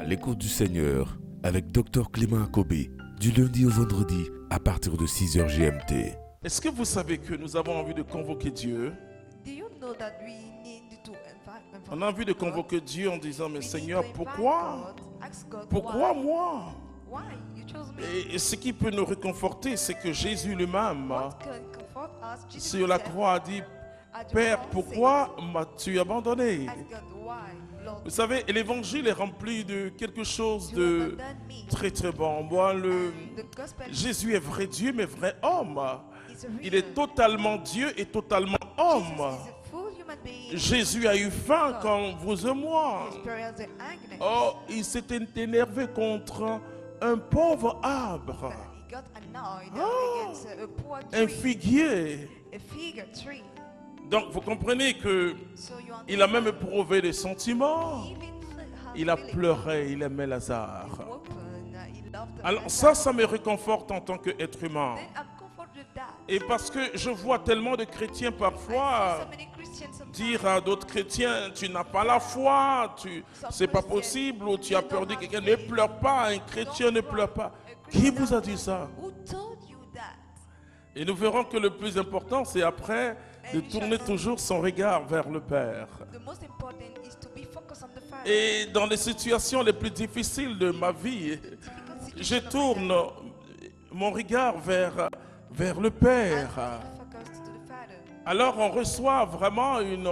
l'écoute du Seigneur avec Dr Clément Akobé, du lundi au vendredi à partir de 6h GMT. Est-ce que vous savez que nous avons envie de convoquer Dieu? Do you know that we need to invite On a envie de God? convoquer Dieu en disant, mais We need Seigneur, to invite pourquoi? God, ask God Pourquoi why? moi? Why you chose me? Et ce qui peut nous réconforter, c'est que Jésus lui-même, What can comfort us? Jesus sur la himself croix, a dit, at the Père, cross pourquoi m'as-tu abandonné? said, ask God why, Lord, Vous savez, l'évangile est rempli de quelque chose you de abandoned me. très très bon. Moi, The gospel Jésus est vrai Dieu, mais vrai homme. is a Il real. est totalement Dieu et totalement Jesus homme. is a full human being. Jésus a eu faim comme vous et moi. He experienced the agony. Oh, il s'était énervé contre un pauvre arbre, He got annoyed Oh. against a poor un tree, figuier. a fig tree. Donc vous comprenez que So you il a même understand? éprouvé des sentiments. He even had Il a feelings. pleuré, il aimait Lazare. He opened, he loved Alors Lazarus. ça me réconforte en tant qu'être humain. Then I'm comforted with that. Et parce que je vois tellement de chrétiens I see parfois so many Christians sometimes dire à d'autres chrétiens, tu n'as pas la foi, c'est pas possible, ou tu as perdu quelqu'un. Ne pleure pas, un chrétien ne pleure pas. Qui vous a dit ça? Who told you that? Et nous verrons que le plus important, c'est après de tourner toujours son regard vers le Père. The most important is to be focused on the Father. Et dans les situations les plus difficiles de ma vie, je tourne mon regard vers le Père. Focused to the Father. Alors on reçoit vraiment une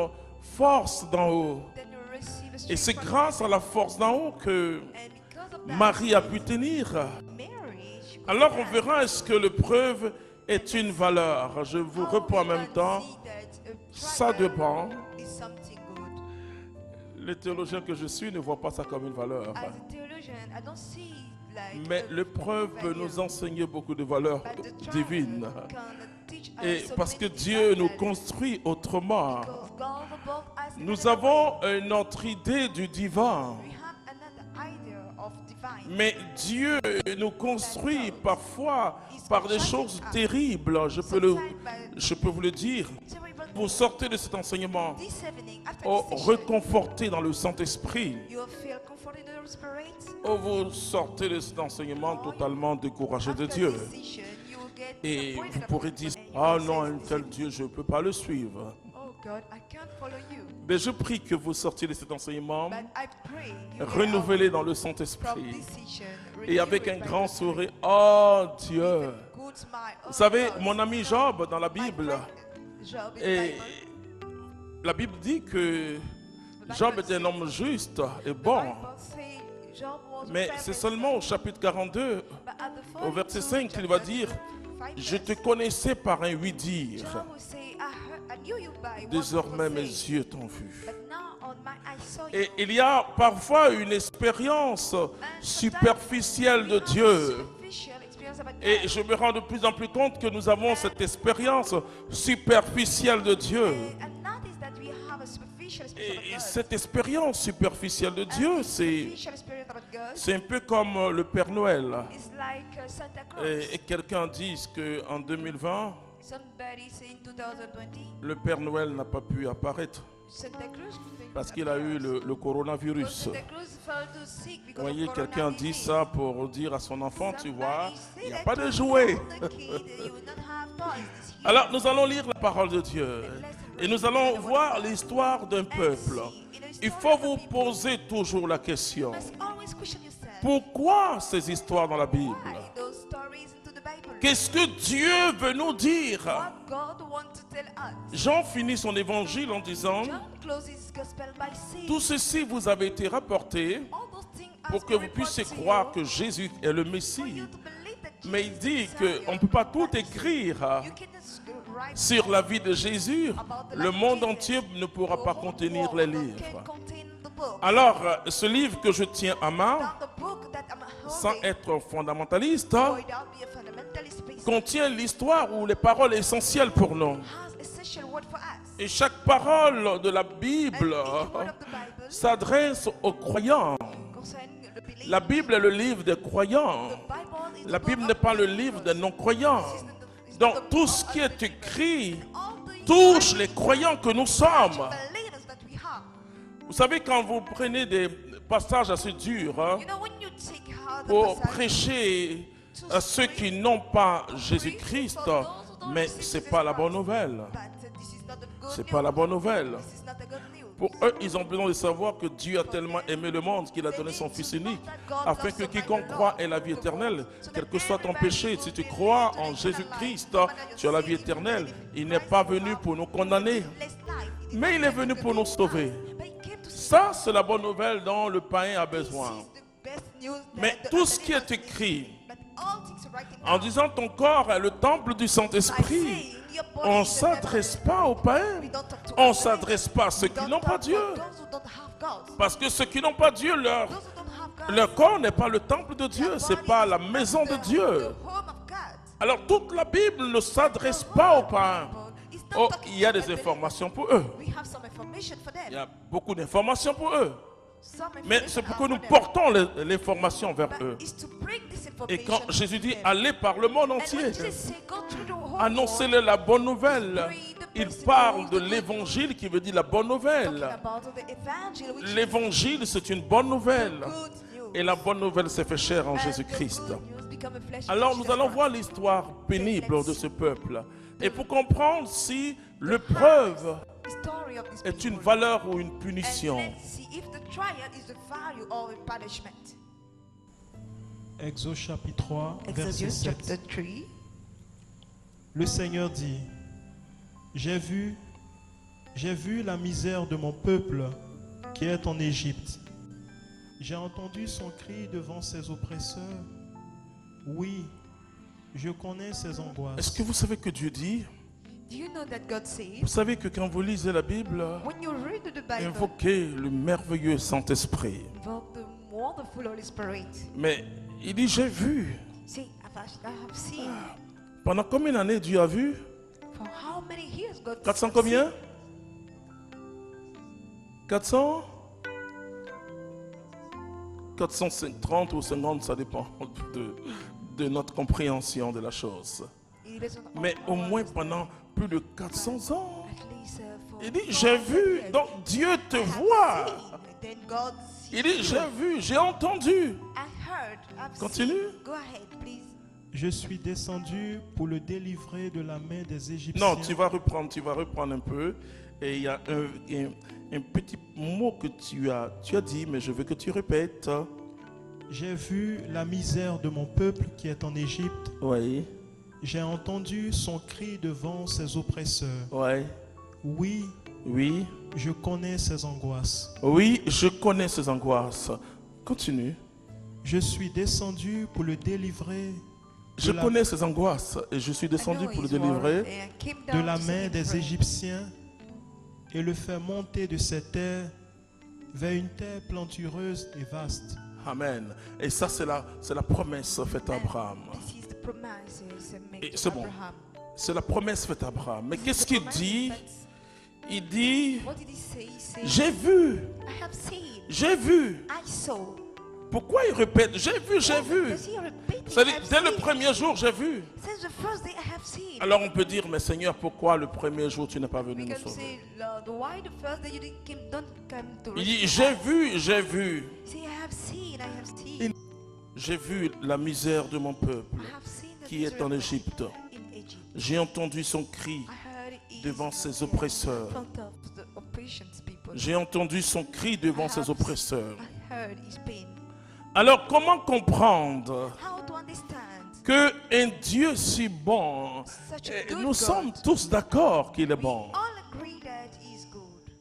force d'en haut. Then you receive a Et c'est strength from grâce à la force d'en haut que God. And because of that, Marie a pu tenir. Mary, she could Alors on stand. verra est-ce que l'épreuve est une valeur. Je vous How réponds en we même can temps. see that a Ça trial dépend. is something good. Le théologien que je suis ne voit pas ça comme une valeur. As a theologian, I don't see like Mais a l'épreuve peut value, nous enseigner beaucoup de valeurs but the trial divines. can teach us Et so parce que many Dieu nous values. construit autrement. Because God above us in Nous another way. avons notre idée du divin. We have another idea of divine. Mais Dieu nous construit parfois par des choses terribles. Je peux vous le dire. Terrible. Vous sortez de cet enseignement This evening, after oh, this session, reconforté dans le Saint-Esprit. you will feel comforted in the Spirit. Oh, vous sortez de cet enseignement totalement découragé de After Dieu. this session, you will get Et disappointed vous about pourrez God. dire, And you ah will non, say, un tel Dieu, je ne peux pas le suivre. oh God, I can't follow you. Mais je prie que vous sortiez de cet enseignement But I pray you get renouvelé out dans le from Saint-Esprit this session, et avec un renewed by grand the Spirit. sourire. Oh Dieu! Good smile. Oh Vous savez, God, mon ami Job dans la Bible, Job in the et Bible. la Bible dit que Job était un homme juste et bon. The Bible say Job was Mais a c'est fair seulement au person. chapitre 42, But at the au verset 42 5, qu'il va dire, chapter, je te verse, connaissais par un oui-dire. Job will say, I knew you by what Désormais people mes say, yeux t'ont vu. but now on my eyes saw Et you. il y a parfois une expérience superficielle de Dieu. Et je me rends de plus en plus compte que nous avons cette expérience superficielle de Dieu. Et cette expérience superficielle de Dieu, c'est un peu comme le Père Noël. Et quelqu'un dit qu'en 2020, le Père Noël n'a pas pu apparaître parce qu'il a eu le coronavirus. Vous voyez, quelqu'un dit ça pour dire à son enfant, tu vois, il n'y a pas de jouets. Alors nous allons lire la parole de Dieu et nous allons voir l'histoire d'un peuple. Il faut vous poser toujours la question, pourquoi ces histoires dans la Bible? Qu'est-ce que Dieu veut nous dire? Jean finit son évangile en disant, tout ceci vous avait été rapporté pour que vous puissiez croire que Jésus est le Messie. Mais il dit qu'on ne peut pas tout écrire sur la vie de Jésus. Le monde entier ne pourra pas contenir les livres. Alors, ce livre que je tiens à main, sans être fondamentaliste, contient l'histoire ou les paroles essentielles pour nous. Et chaque parole de la Bible s'adresse aux croyants. La Bible est le livre des croyants. La Bible n'est pas le livre des non-croyants. Donc tout ce qui est écrit touche les croyants que nous sommes. Vous savez, quand vous prenez passages assez durs hein, pour prêcher à ceux qui n'ont pas Jésus-Christ, mais ce n'est pas la bonne nouvelle. C'est pas la bonne nouvelle. Pour eux, ils ont besoin de savoir que Dieu a tellement aimé le monde qu'il a donné son Fils unique, afin que quiconque croit ait la vie éternelle, quel que soit ton péché. Si tu crois en Jésus-Christ, tu as la vie éternelle. Il n'est pas venu pour nous condamner, mais il est venu pour nous sauver. Ça, c'est la bonne nouvelle dont le païen a besoin. Mais tout ce qui est écrit, en disant ton corps est le temple du Saint-Esprit, on ne s'adresse pas aux païens. On ne s'adresse pas à ceux qui n'ont pas Dieu. Parce que ceux qui n'ont pas Dieu, leur corps n'est pas le temple de Dieu. Ce n'est pas la maison de Dieu. Alors toute la Bible ne s'adresse pas aux païens. Oh, il y a des informations pour eux. Il y a beaucoup d'informations pour eux. Mais c'est pourquoi nous portons l'information vers eux. Et quand Jésus dit allez par le monde entier, annoncez-leur la bonne nouvelle, il parle de l'évangile qui veut dire la bonne nouvelle. L'évangile, c'est une bonne nouvelle. Et la bonne nouvelle s'est fait chair en Jésus-Christ. Alors nous allons voir l'histoire pénible de ce peuple. Et pour comprendre si l'épreuve est une valeur ou une punition. Exode chapitre 3, verset 7. Le Seigneur dit, j'ai vu la misère de mon peuple qui est en Égypte. J'ai entendu son cri devant ses oppresseurs. Oui, je connais ses angoisses. Est-ce que vous savez que Dieu dit? Vous savez que quand vous lisez la Bible, invoquez le merveilleux Saint-Esprit. Mais il dit j'ai vu. Pendant combien d'années Dieu a vu? 400 combien? 400? 430 ou 50, ça dépend de notre compréhension de la chose. Mais au moins pendant plus de 400 ans, il dit j'ai vu, donc Dieu te voit. Il dit j'ai vu, j'ai entendu. Continue. Je suis descendu pour le délivrer de la main des Égyptiens. Non, tu vas reprendre un peu. Et il y a un petit mot que tu as dit, mais je veux que tu répètes. J'ai vu la misère de mon peuple qui est en Égypte. Oui. J'ai entendu son cri devant ses oppresseurs. Oui. Oui. Oui. Je connais ses angoisses. Oui, je connais ses angoisses. Continue. Je suis descendu pour le délivrer. Je connais ses angoisses et je suis descendu pour le délivrer de la main des Égyptiens et le faire monter de cette terre vers une terre plantureuse et vaste. Amen. Et ça, c'est la promesse faite à Abraham. Et c'est bon. C'est la promesse faite à Abraham. Mais qu'est-ce qu'il dit? Il dit, j'ai vu. J'ai vu. Pourquoi il répète? J'ai vu, j'ai vu. C'est-à-dire, dès le premier jour, j'ai vu. Alors on peut dire, mais Seigneur, pourquoi le premier jour tu n'es pas venu nous sauver? Il dit, j'ai vu, j'ai vu. J'ai vu la misère de mon peuple qui est en Égypte. J'ai entendu son cri devant ses oppresseurs. J'ai entendu son cri devant ses oppresseurs. Alors comment comprendre qu'un Dieu si bon, nous sommes tous d'accord qu'il est bon.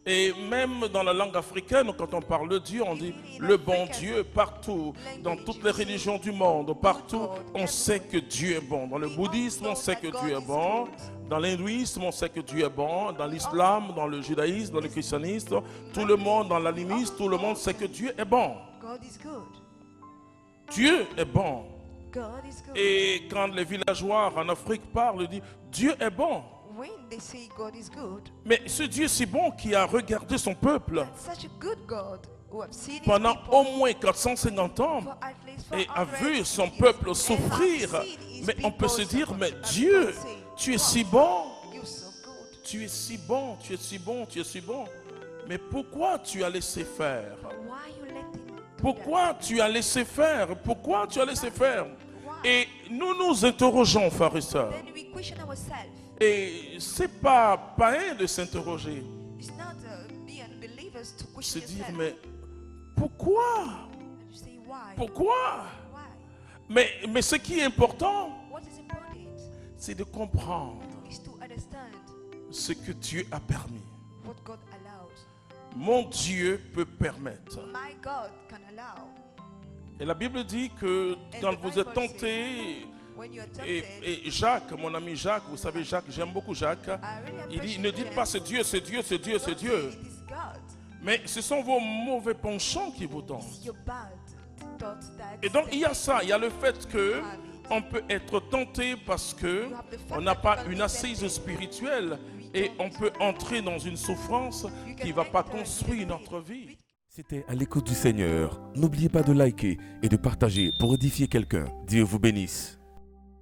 Et même dans la langue africaine, quand on parle de Dieu, on dit le bon Dieu partout, dans toutes les religions du monde, partout, on sait que Dieu est bon. Dans le bouddhisme, on sait que Dieu est bon. Dans l'hindouisme, on sait que Dieu est bon. Dans l'islam, dans le judaïsme, dans le christianisme, tout le monde, dans l'animisme, tout le monde sait que Dieu est bon. Dieu est bon. Et quand les villageois en Afrique parlent, ils disent Dieu est bon. Mais ce Dieu si bon qui a regardé son peuple pendant au moins 450 ans et a vu son peuple souffrir, mais on peut se dire, mais Dieu, tu es si bon, tu es si bon, tu es si bon, tu es si bon, mais pourquoi tu as laissé faire? Pourquoi tu as laissé faire? Pourquoi tu as laissé faire? Et nous nous interrogeons, frères et sœurs. Then we question ourselves. Et c'est pas païen de s'interroger. It's not be unbelievers to Se question dire, yourself. mais pourquoi? And you say why? Pourquoi? Why? Mais ce qui est important, What is important c'est de comprendre is to understand ce que Dieu a permis. what God allows. Mon Dieu peut permettre. My God can allow. Et la Bible dit que quand vous êtes tenté, When you are tempted, et Jacques, mon ami Jacques, vous savez Jacques, j'aime beaucoup Jacques, il dit, ne dites pas c'est Dieu, c'est Dieu, c'est Dieu, c'est Dieu. it is God. Mais ce sont vos mauvais penchants qui vous It's tentent. your bad thoughts that Et donc il y a ça, il y a le fait que on peut être tenté parce que on n'a pas une assise spirituelle et on peut entrer dans une souffrance qui ne va pas construire notre vie. C'était à l'écoute du Seigneur. N'oubliez pas de liker et de partager pour édifier quelqu'un. Dieu vous bénisse.